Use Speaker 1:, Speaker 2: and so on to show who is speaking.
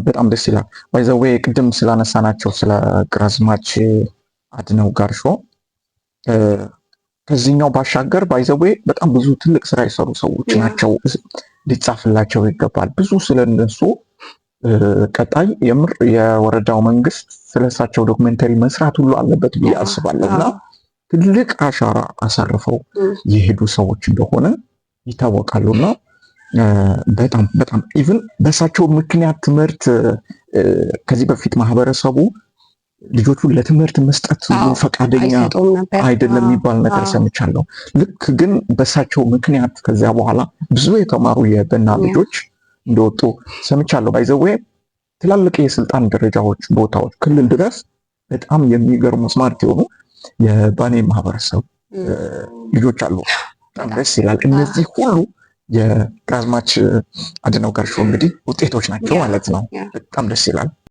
Speaker 1: በጣም ደስ ይላል። ባይ ዘ ዌይ ቅድም ስላነሳናቸው ስለ ግራዝማች አድነው ጋርሾ ከዚህኛው ባሻገር ባይ ዘ ዌይ በጣም ብዙ ትልቅ ስራ የሰሩ ሰዎች ናቸው። ሊጻፍላቸው ይገባል። ብዙ ስለነሱ ቀጣይ የምር የወረዳው መንግስት ስለሳቸው ዶክመንተሪ መስራት ሁሉ አለበት ብዬ አስባለሁ እና ትልቅ አሻራ አሳርፈው የሄዱ ሰዎች እንደሆነ ይታወቃሉና በጣም በጣም ኢቭን በሳቸው ምክንያት ትምህርት ከዚህ በፊት ማህበረሰቡ ልጆቹን ለትምህርት መስጠት ፈቃደኛ አይደለም የሚባል ነገር ሰምቻለሁ። ልክ ግን በሳቸው ምክንያት ከዚያ በኋላ ብዙ የተማሩ የበና ልጆች እንደወጡ ሰምቻለሁ። ባይ ዘ ዌይ ትላልቅ የስልጣን ደረጃዎች ቦታዎች ክልል ድረስ በጣም የሚገርሙ ስማርት የሆኑ የባኔ ማህበረሰብ ልጆች አሉ። በጣም ደስ ይላል። እነዚህ ሁሉ የግራዝማች አድነው ጋርሾ እንግዲህ ውጤቶች ናቸው ማለት ነው። በጣም ደስ ይላል።